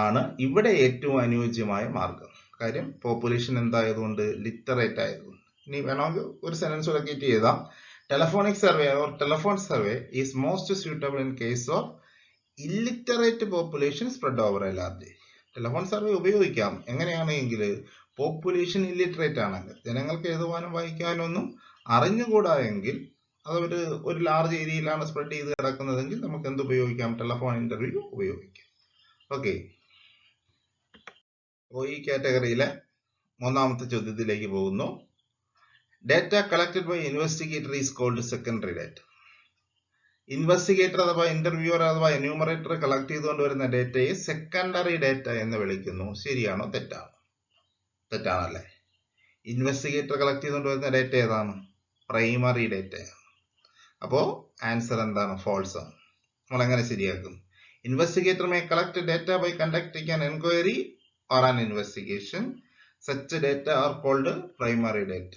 ആണ് ഇവിടെ ഏറ്റവും അനുയോജ്യമായ മാർഗം. കാര്യം പോപ്പുലേഷൻ എന്തായതുകൊണ്ട്, ലിറ്ററേറ്റ് ആയതുകൊണ്ട്. ഇനി വേണമെങ്കിൽ ഒരു സെന്റൻസ് റെക്കീറ്റ് ചെയ്താൽ, telephonic survey or telephone survey is most suitable in case of illiterate population spread over A large. Telephone survey ഉപയോഗിക്കാം എങ്ങനെയാണെങ്കിൽ പോപ്പുലേഷൻ ഇല്ലിറ്ററേറ്റ് ആണെങ്കിൽ, ജനങ്ങൾക്ക് എഴുതുവാനും വായിക്കാനും ഒന്നും അറിഞ്ഞുകൂടാ എങ്കിൽ, അത് ഒരു ലാർജ് ഏരിയയിലാണ് സ്പ്രെഡ് ചെയ്ത് കിടക്കുന്നതെങ്കിൽ നമുക്ക് എന്ത് ഉപയോഗിക്കാം, ടെലഫോൺ ഇന്റർവ്യൂ ഉപയോഗിക്കാം. ഓക്കെ. അപ്പോൾ ഈ കാറ്റഗറിയിലെ 3ാമത്തെ ചോദ്യത്തിലേക്ക് പോകുന്നു. Data collected by investigator is called secondary data. Investigator അഥവാ ഇന്റർവ്യൂവർ അഥവാ എന്യൂമറേറ്റർ കളക്ട് ചെയ്തുകൊണ്ട് വരുന്ന ഡേറ്റയെ സെക്കൻഡറി ഡേറ്റ എന്ന് വിളിക്കുന്നു. ശരിയാണോ തെറ്റാണോ? തെറ്റാണല്ലേ. ഇൻവെസ്റ്റിഗേറ്റർ കളക്ട് ചെയ്തുകൊണ്ട് വരുന്ന ഡേറ്റ ഏതാണ്, പ്രൈമറി ഡേറ്റയാണ്. അപ്പോ ആൻസർ എന്താണ്, ഫോൾസ് ആണ്. നമ്മൾ എങ്ങനെ ശരിയാക്കും, investigator may collect data by conducting an enquiry or an investigation. Such data are called primary data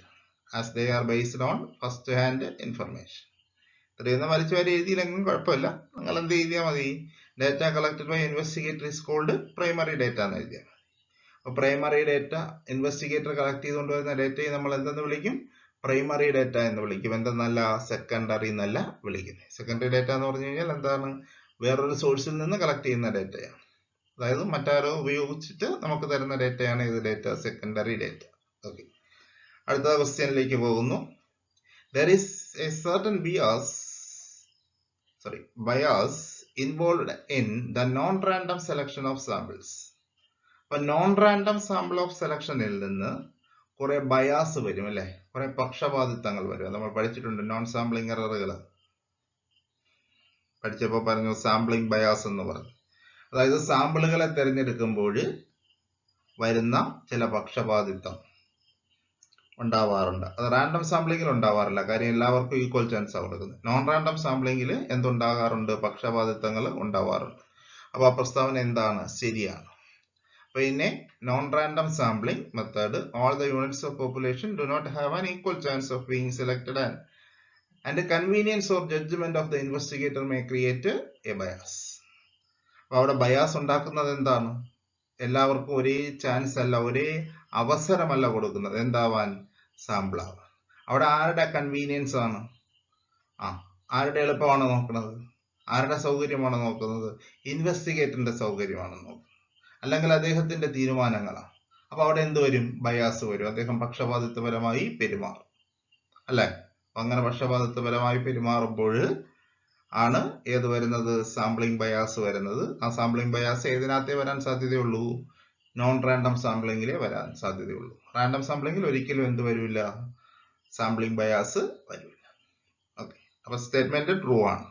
as they are based on first hand information. ഇത്രയൊന്ന് വലിച്ചു വരെ എഴുതിയില്ലെങ്കിലും കുഴപ്പമില്ല, നിങ്ങൾ എന്ത് എഴുതിയാൽ മതി, data collected by investigator is called primary data എന്ന് എഴുതിയാൽ മതി. അപ്പൊ പ്രൈമറി ഡേറ്റ, ഇൻവെസ്റ്റിഗേറ്റർ കളക്ട് ചെയ്തുകൊണ്ട് വരുന്ന ഡേറ്റയെ നമ്മൾ എന്തെന്ന് വിളിക്കും, പ്രൈമറി ഡേറ്റ എന്ന് വിളിക്കും. എന്തെന്നല്ല, സെക്കൻഡറി എന്നല്ല വിളിക്കുന്നത്. സെക്കൻഡറി ഡേറ്റ എന്ന് പറഞ്ഞു കഴിഞ്ഞാൽ എന്താണ്, വേറൊരു സോഴ്സിൽ നിന്ന് കളക്ട് ചെയ്യുന്ന ഡേറ്റയാണ്. അതായത് മറ്റാരോ ഉപയോഗിച്ചിട്ട് നമുക്ക് തരുന്ന ഡേറ്റയാണ് ഇത് ഡേറ്റ, സെക്കൻഡറി ഡേറ്റ. ഓക്കെ. അടുത്ത ക്വസ്റ്റ്യനിലേക്ക് പോകുന്നു. There is a certain bias involved in the non-random selection of samples. അപ്പൊ നോൺ റാൻഡം സാമ്പിൾ ഓഫ് സെലക്ഷനിൽ നിന്ന് കുറെ ബയാസ് വരും അല്ലെ, കുറെ പക്ഷപാതിത്വങ്ങൾ വരും. നമ്മൾ പഠിച്ചിട്ടുണ്ട് നോൺ സാമ്പിളിംഗ് എററുകൾ പഠിച്ചപ്പോൾ പറഞ്ഞു, സാമ്പിളിംഗ് ബയാസ് എന്ന് പറഞ്ഞു. അതായത് സാമ്പിളുകളെ തിരഞ്ഞെടുക്കുമ്പോൾ വരുന്ന ചില പക്ഷപാതിത്വം ഉണ്ടാവാറുണ്ട്. അത് റാൻഡം സാമ്പിളിംഗിൽ ഉണ്ടാവാറില്ല, കാര്യം എല്ലാവർക്കും ഈക്വൽ ചാൻസ് ആണ് കൊടുക്കുന്നത്. നോൺ റാൻഡം സാമ്പിളിംഗിൽ എന്തുണ്ടാകാറുണ്ട്, പക്ഷപാതിത്വങ്ങൾ ഉണ്ടാവാറുണ്ട്. അപ്പൊ ആ പ്രസ്താവന എന്താണ്, ശരിയാണ്. പിന്നെ non random sampling method, all the units of population do not have an equal chance of being selected and the convenience or judgment of the investigator may create a bias. അപ്പൊ അവിടെ bias ഉണ്ടാക്കുന്നത് എന്താണ്, എല്ലാവർക്കും ഒരേ chance അല്ല, ഒരേ അവസരമല്ല കൊടുക്കുന്നത് എന്താവാൻ, sample ആവാൻ. അവിടെ ആരുടെ കൺവീനിയൻസ് ആണ്? ആരുടെ എളുപ്പമാണ് നോക്കുന്നത്? ആരുടെ സൗകര്യമാണ് നോക്കുന്നത്? ഇൻവെസ്റ്റിഗേറ്ററിന്റെ സൗകര്യമാണ് നോക്കുന്നത്, അല്ലെങ്കിൽ അദ്ദേഹത്തിന്റെ തീരുമാനങ്ങളാണ്. അപ്പൊ അവിടെ എന്ത് വരും? ബയാസ് വരും. അദ്ദേഹം പക്ഷപാതിത്വപരമായി പെരുമാറും, അല്ലെ? അങ്ങനെ പക്ഷപാതിത്വപരമായി പെരുമാറുമ്പോൾ ആണ് ഏത് വരുന്നത്? സാമ്പിളിംഗ് ബയാസ് വരുന്നത്. ആ സാമ്പിളിംഗ് ബയാസ് ഏതിനകത്തേ വരാൻ സാധ്യതയുള്ളൂ? നോൺ റാൻഡം സാമ്പിളിംഗിലേ വരാൻ സാധ്യതയുള്ളൂ. റാൻഡം സാമ്പിളിംഗിൽ ഒരിക്കലും എന്ത് വരില്ല? സാമ്പിളിംഗ് ബയാസ് വരില്ല. ഓക്കെ, അപ്പൊ സ്റ്റേറ്റ്മെന്റ് ട്രൂ ആണ്.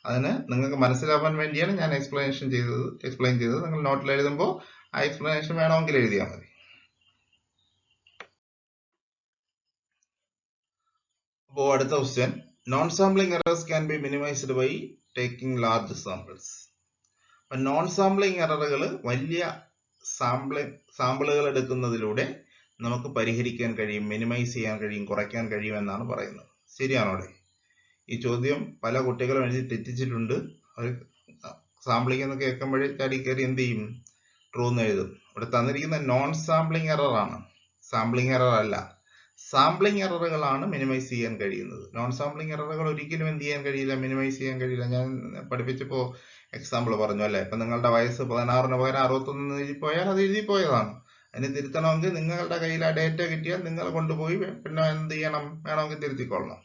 അതിന് നിങ്ങൾക്ക് മനസ്സിലാവാൻ വേണ്ടിയാണ് ഞാൻ എക്സ്പ്ലെയിൻ ചെയ്തത്. നിങ്ങൾ നോട്ടിൽ എഴുതുമ്പോൾ ആ എക്സ്പ്ലനേഷൻ വേണമെങ്കിൽ എഴുതിയാൽ മതി. അപ്പോൾ അടുത്ത question, non sampling errors can be minimised by taking large samples. അപ്പൊ നോൺ സാമ്പിളിംഗ് എററുകൾ വലിയ സാമ്പിളുകൾ എടുക്കുന്നതിലൂടെ നമുക്ക് പരിഹരിക്കാൻ കഴിയും, മിനിമൈസ് ചെയ്യാൻ കഴിയും, കുറയ്ക്കാൻ കഴിയും എന്നാണ് പറയുന്നത്. ശരിയാണോ? ഈ ചോദ്യം പല കുട്ടികളും എഴുതി തെറ്റിച്ചിട്ടുണ്ട്. അവർ സാമ്പിളിംഗ് എന്ന് കേൾക്കുമ്പോഴേ ചാടി കയറി എന്ത് ചെയ്യും? ട്രൂ എന്ന് എഴുതും. ഇവിടെ തന്നിരിക്കുന്ന നോൺ സാമ്പിളിംഗ് എറർ ആണ്, സാമ്പിളിംഗ് എറർ അല്ല. സാമ്പിളിംഗ് എററുകളാണ് മിനിമൈസ് ചെയ്യാൻ കഴിയുന്നത്. നോൺ സാമ്പിളിംഗ് എററുകൾ ഒരിക്കലും എന്ത് ചെയ്യാൻ കഴിയില്ല? മിനിമൈസ് ചെയ്യാൻ കഴിയില്ല. ഞാൻ പഠിപ്പിച്ചപ്പോൾ എക്സാമ്പിൾ പറഞ്ഞു, അല്ലെ? ഇപ്പൊ നിങ്ങളുടെ വയസ്സ് 16 പകരം 61 എഴുതിപ്പോയാൽ അത് എഴുതിപ്പോയതാണ്. അതിന് തിരുത്തണമെങ്കിൽ നിങ്ങളുടെ കയ്യിൽ ആ ഡേറ്റ കിട്ടിയാൽ നിങ്ങൾ കൊണ്ടുപോയി പിന്നെ എന്ത് ചെയ്യണം? വേണമെങ്കിൽ തിരുത്തിക്കൊള്ളണം.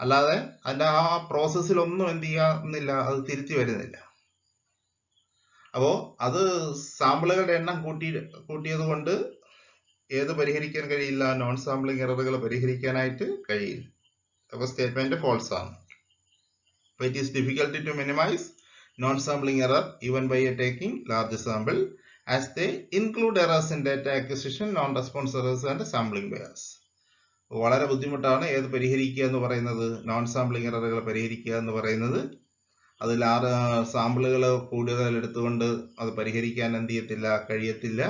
അല്ലാതെ അതിന്റെ ആ പ്രോസസ്സിലൊന്നും എന്ത് ചെയ്യുന്നില്ല, അത് തിരുത്തി വരുന്നില്ല. അപ്പോ അത് സാമ്പിളുകളുടെ എണ്ണം കൂട്ടിയത് കൊണ്ട് ഏത് പരിഹരിക്കാൻ കഴിയില്ല? നോൺ സാമ്പിളിംഗ് എററുകൾ പരിഹരിക്കാനായിട്ട് കഴിയില്ല. അപ്പൊ സ്റ്റേറ്റ്മെന്റ് ഫോൾസ് ആണ്. It is difficulty to minimise non sampling error even by taking large sample as they include errors in data acquisition, non response errors and sampling bias. വളരെ ബുദ്ധിമുട്ടാണ് ഏത് പരിഹരിക്കുക എന്ന് പറയുന്നത്? നോൺ സാമ്പിളിംഗ് എററുകൾ പരിഹരിക്കുക എന്ന് പറയുന്നത്. അതിൽ സാമ്പിളുകൾ കൂടുതൽ എടുത്തുകൊണ്ട് അത് പരിഹരിക്കാൻ എന്ത് ചെയ്യത്തില്ല? കഴിയത്തില്ല.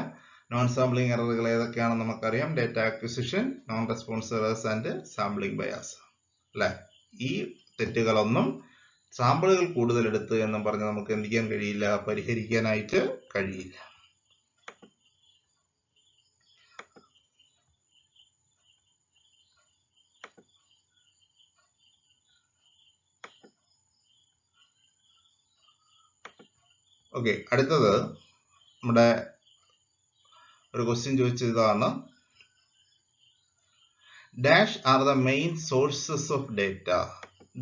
നോൺ സാമ്പിളിംഗ് എററുകൾ ഏതൊക്കെയാണെന്ന് നമുക്കറിയാം. Data acquisition, non response errors and sampling bias, അല്ലെ? ഈ തെറ്റുകളൊന്നും സാമ്പിളുകൾ കൂടുതൽ എടുത്ത് എന്നും പറഞ്ഞ് നമുക്ക് എന്ത് ചെയ്യാൻ കഴിയില്ല? പരിഹരിക്കാനായിട്ട് കഴിയില്ല. ഓക്കെ, അടുത്തത് നമ്മുടെ ഒരു ക്വസ്റ്റ്യൻ ചോദിച്ചതാണ്, dash are the main sources of data.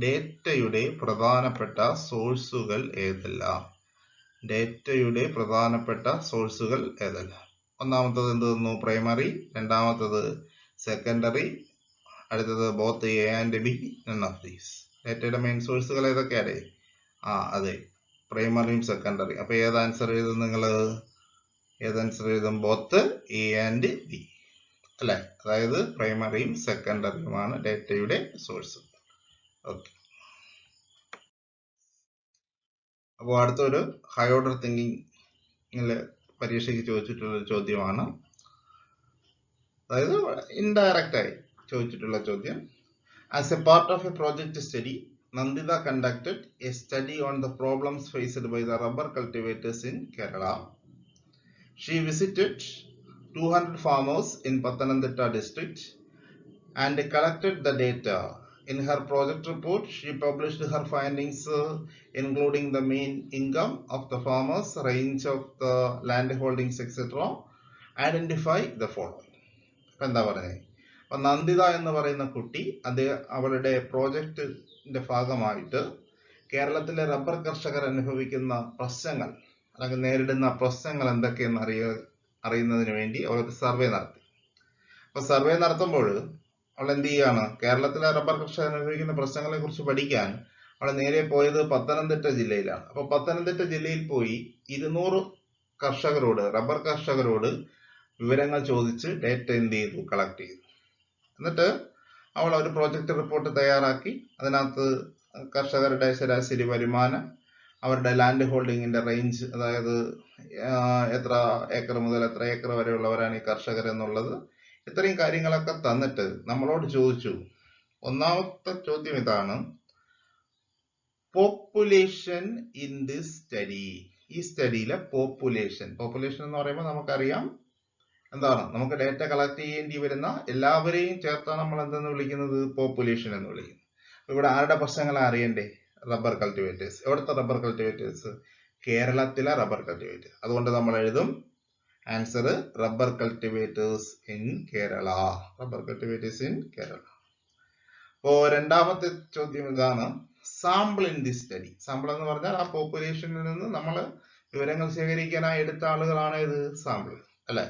ഡേറ്റയുടെ പ്രധാനപ്പെട്ട സോഴ്സുകൾ ഏതെല്ലാം? ഡേറ്റയുടെ പ്രധാനപ്പെട്ട സോഴ്സുകൾ ഏതെല്ലാം? ഒന്നാമത്തത് എന്ത് തന്നു? പ്രൈമറി. രണ്ടാമത്തത് സെക്കൻഡറി. അടുത്തത് both A and B, none of these. ഡേറ്റയുടെ മെയിൻ സോഴ്സുകൾ ഏതൊക്കെയാണ്? അതെ, പ്രൈമറിയും സെക്കൻഡറി. അപ്പൊ ഏത് ആൻസർ എഴുതും നിങ്ങൾ? ഏത് ആൻസർ എഴുതും? ബോത്ത് എ ആൻഡ് ബി, അല്ലെ? അതായത് പ്രൈമറിയും സെക്കൻഡറിയുമാണ് ഡേറ്റയുടെ സോഴ്സ്. ഓക്കെ, അപ്പോൾ അടുത്തൊരു ഹൈ ഓർഡർ തിങ്കിങ്ങില് പരീക്ഷയ്ക്ക് ചോദിച്ചിട്ടുള്ള ചോദ്യമാണ്. അതായത് ഇൻഡയറക്റ്റ് ആയി ചോദിച്ചിട്ടുള്ള ചോദ്യം. As A part of A project study, Nandita conducted a study on the problems faced by the rubber cultivators in Kerala. She visited 200 farmers in Pathanamthitta district and collected the data. In her project report, she published her findings, including the mean income of the farmers, range of the land holdings, etc. Identify the following. എന്താ പറയുന്നത്? അപ്പൊ നന്ദിത എന്ന് പറയുന്ന കുട്ടി അവളുടെ പ്രോജക്റ്റിന്റെ ഭാഗമായിട്ട് കേരളത്തിലെ റബ്ബർ കർഷകർ അനുഭവിക്കുന്ന പ്രശ്നങ്ങൾ അല്ലെങ്കിൽ നേരിടുന്ന പ്രശ്നങ്ങൾ എന്തൊക്കെയെന്ന് അറിയുന്നതിന് വേണ്ടി അവൾ സർവേ നടത്തി. അപ്പൊ സർവേ നടത്തുമ്പോൾ അവൾ എന്ത് ചെയ്യാണ്? കേരളത്തിലെ റബ്ബർ കർഷകർ അനുഭവിക്കുന്ന പ്രശ്നങ്ങളെ കുറിച്ച് പഠിക്കാൻ അവൾ നേരെ പോയത് പത്തനംതിട്ട ജില്ലയിലാണ്. അപ്പൊ പത്തനംതിട്ട ജില്ലയിൽ പോയി 200 കർഷകരോട്, റബ്ബർ കർഷകരോട് വിവരങ്ങൾ ചോദിച്ച് ഡേറ്റ എന്ത് ചെയ്തു? കളക്ട് ചെയ്തു. എന്നിട്ട് അവൾ ഒരു പ്രോജക്റ്റ് റിപ്പോർട്ട് തയ്യാറാക്കി. അതിനകത്ത് കർഷകരുടെ ശരാശരി വരുമാനം, അവരുടെ ലാൻഡ് ഹോൾഡിങ്ങിന്റെ റേഞ്ച്, അതായത് എത്ര ഏക്കർ മുതൽ എത്ര ഏക്കർ വരെയുള്ളവരാണ് ഈ കർഷകർ എന്നുള്ളത്, ഇത്രയും കാര്യങ്ങളൊക്കെ തന്നിട്ട് നമ്മളോട് ചോദിച്ചു. ഒന്നാമത്തെ ചോദ്യം ഇതാണ്, പോപ്പുലേഷൻ ഇൻ ദിസ് സ്റ്റഡി. ഈ സ്റ്റഡിയിലെ പോപ്പുലേഷൻ എന്ന് പറയുമ്പോൾ നമുക്കറിയാം എന്താണ് നമുക്ക് ഡേറ്റ കളക്ട് ചെയ്യേണ്ടി വരുന്ന എല്ലാവരെയും ചേർത്താണ് നമ്മൾ എന്തെന്ന് വിളിക്കുന്നത്, പോപ്പുലേഷൻ എന്ന് വിളിക്കുന്നത്. ഇവിടെ ആരുടെ പ്രശ്നങ്ങളാണ് അറിയണ്ടേ? Rubber cultivators. എവിടുത്തെ റബ്ബർ കൾട്ടിവേറ്റേഴ്സ്? കേരളത്തിലെ റബ്ബർ കൾട്ടിവേറ്റേഴ്സ്. അതുകൊണ്ട് നമ്മൾ എഴുതും answer rubber cultivators in Kerala. Rubber cultivators in Kerala. അപ്പോ രണ്ടാമത്തെ ചോദ്യം ഇതാണ്, sample in the study. Sample എന്ന് പറഞ്ഞാൽ ആ പോപ്പുലേഷനിൽ നിന്ന് നമ്മൾ വിവരങ്ങൾ ശേഖരിക്കാനായി എടുത്ത ആളുകളാണ് ഇത് സാമ്പിൾ, അല്ലെ?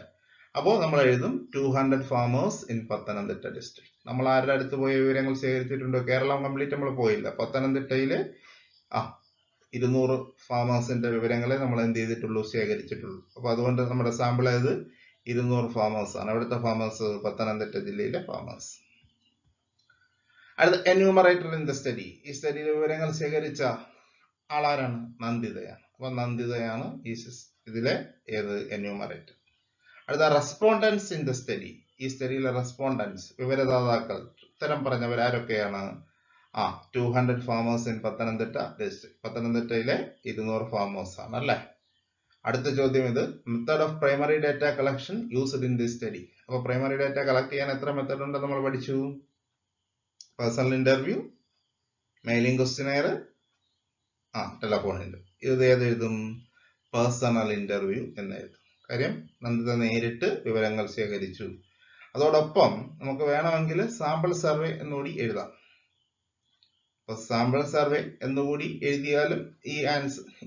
അപ്പോൾ നമ്മൾ എഴുതും 200 ഫാമേഴ്സ് ഇൻ പത്തനംതിട്ട ഡിസ്ട്രിക്ട്. നമ്മൾ ആരുടെ അടുത്ത് പോയി വിവരങ്ങൾ ശേഖരിച്ചിട്ടുണ്ടോ? കേരളം കംപ്ലീറ്റ് നമ്മൾ പോയില്ല. പത്തനംതിട്ടയില് 200 ഫാമേഴ്സിന്റെ വിവരങ്ങളെ നമ്മൾ എന്ത് ചെയ്തിട്ടുള്ളൂ? ശേഖരിച്ചിട്ടുള്ളൂ. അപ്പൊ അതുകൊണ്ട് നമ്മുടെ സാമ്പിൾ ഏത്? 200 ഫാമേഴ്സ് ആണ്. എവിടുത്തെ ഫാമേഴ്സ്? പത്തനംതിട്ട ജില്ലയിലെ ഫാമേഴ്സ്. അടുത്ത എന്യൂമറേറ്റർ ഇൻ ദ സ്റ്റഡി. ഈ സ്റ്റഡിയിലെ വിവരങ്ങൾ ശേഖരിച്ച ആളാരാണ്? നന്ദിതയാണ്. അപ്പൊ നന്ദിതയാണ് ഇതിലെ ഏത്? എന്യൂമറേറ്റർ. അടുത്ത റെസ്പോണ്ടൻസ് ഇൻ ദ സ്റ്റഡി. ഈ സ്റ്റഡിയിലെ റെസ്പോണ്ടൻസ്, വിവരദാതാക്കൾ, ഉത്തരം പറഞ്ഞവർ ആരൊക്കെയാണ്? 200 ഫാമേഴ്സ് ഇൻ പത്തനംതിട്ട ഡിസ്ട്രിക്ട്. പത്തനംതിട്ടയിലെ 200 ഫാമേഴ്സ് ആണ്, അല്ലെ? അടുത്ത ചോദ്യം ഇത്, method of primary data collection used in the study. അപ്പൊ പ്രൈമറി ഡാറ്റ കളക്ട് ചെയ്യാൻ എത്ര മെത്തേഡ് ഉണ്ട് നമ്മൾ പഠിച്ചു? Personal interview, mailing questionnaire, telephone interview. ഇത് ഏതെഴുതും? Personal interview എന്നെഴുതും. കാര്യം നന്ദിത നേരിട്ട് വിവരങ്ങൾ ശേഖരിച്ചു. അതോടൊപ്പം നമുക്ക് വേണമെങ്കിൽ സാമ്പിൾ സർവേ എന്നുകൂടി എഴുതാം. അപ്പൊ സാമ്പിൾ സർവേ എന്നുകൂടി എഴുതിയാലും ഈ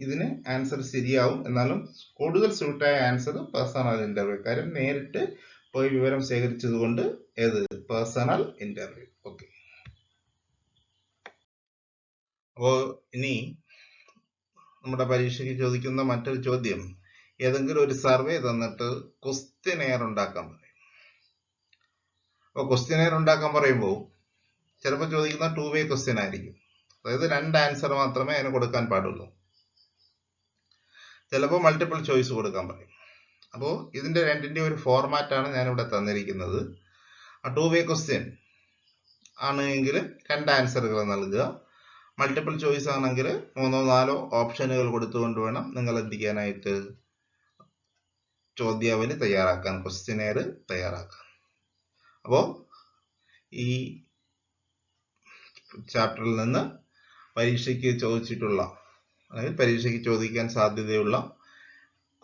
ഇതിന് ആൻസർ ശരിയാവും. എന്നാലും കൂടുതൽ സ്യൂട്ടായ ആൻസർ പേഴ്സണൽ ഇന്റർവ്യൂ. കാര്യം നേരിട്ട് പോയി വിവരം ശേഖരിച്ചത് കൊണ്ട് ഏത്? Personal interview. ഓക്കെ. അപ്പോ ഇനി നമ്മുടെ പരീക്ഷയ്ക്ക് ചോദിക്കുന്ന മറ്റൊരു ചോദ്യം, ഏതെങ്കിലും ഒരു സർവേ തന്നിട്ട് ക്വസ്റ്റ്യനെയർ ഉണ്ടാക്കാൻ പറയും. അപ്പൊ ക്വസ്റ്റ്യനെയർ ഉണ്ടാക്കാൻ പറയുമ്പോൾ ചിലപ്പോൾ ചോദിക്കുന്ന 2-way ക്വസ്റ്റ്യൻ ആയിരിക്കും. അതായത് 2 ആൻസർ മാത്രമേ അതിന് കൊടുക്കാൻ പാടുള്ളൂ. ചിലപ്പോൾ മൾട്ടിപ്പിൾ ചോയ്സ് കൊടുക്കാൻ പറയും. അപ്പോൾ ഇതിന്റെ രണ്ടിന്റെ ഒരു ഫോർമാറ്റാണ് ഞാനിവിടെ തന്നിരിക്കുന്നത്. 2-way ക്വസ്റ്റ്യൻ ആണെങ്കിൽ 2 ആൻസറുകൾ നൽകുക. മൾട്ടിപ്പിൾ ചോയ്സ് ആണെങ്കിൽ 3-4 ഓപ്ഷനുകൾ കൊടുത്തുകൊണ്ട് വേണം നിങ്ങൾ എന്ത് ചെയ്യാനായിട്ട്? ചോദ്യാവലി തയ്യാറാക്കാൻ, ക്വസ്റ്റ്യനെയർ തയ്യാറാക്കാൻ. അപ്പോൾ ഈ ചാപ്റ്ററിൽ നിന്ന് പരീക്ഷയ്ക്ക് ചോദിച്ചിട്ടുള്ള, അതായത് പരീക്ഷയ്ക്ക് ചോദിക്കാൻ സാധ്യതയുള്ള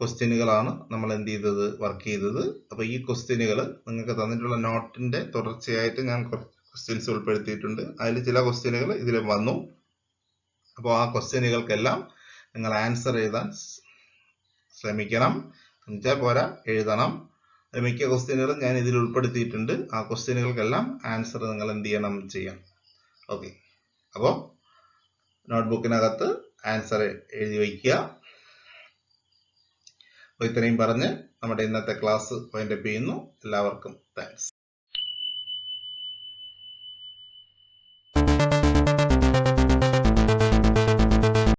ക്വസ്റ്റ്യനുകളാണ് നമ്മൾ എന്ത് ചെയ്തത്? വർക്ക് ചെയ്തത്. അപ്പൊ ഈ ക്വസ്റ്റ്യനുകൾ നിങ്ങൾക്ക് തന്നിട്ടുള്ള നോട്ടിന്റെ തുടർച്ചയായിട്ട് ഞാൻ ക്വസ്റ്റ്യൻസ് ഉൾപ്പെടുത്തിയിട്ടുണ്ട്. അതിൽ ചില ക്വസ്റ്റ്യനുകൾ ഇതിൽ വന്നു. അപ്പോൾ ആ ക്വസ്റ്റ്യനുകൾക്കെല്ലാം നിങ്ങൾ ആൻസർ എഴുതാൻ ശ്രമിക്കണം. എന്നുവെച്ചാൽ പോരാ, എഴുതണം. മിക്ക ക്വസ്റ്റ്യനുകളും ഞാൻ ഇതിൽ ഉൾപ്പെടുത്തിയിട്ടുണ്ട്. ആ ക്വസ്റ്റ്യനുകൾക്കെല്ലാം ആൻസർ നിങ്ങൾ എന്ത് ചെയ്യണം? ഓക്കെ. അപ്പോൾ നോട്ട്ബുക്കിനകത്ത് ആൻസർ എഴുതി വയ്ക്കുക. അപ്പോൾ ഇത്രയും പറഞ്ഞ് നമ്മുടെ ഇന്നത്തെ ക്ലാസ് വൈൻഡപ്പ് ചെയ്യുന്നു. എല്ലാവർക്കും താങ്ക്സ്.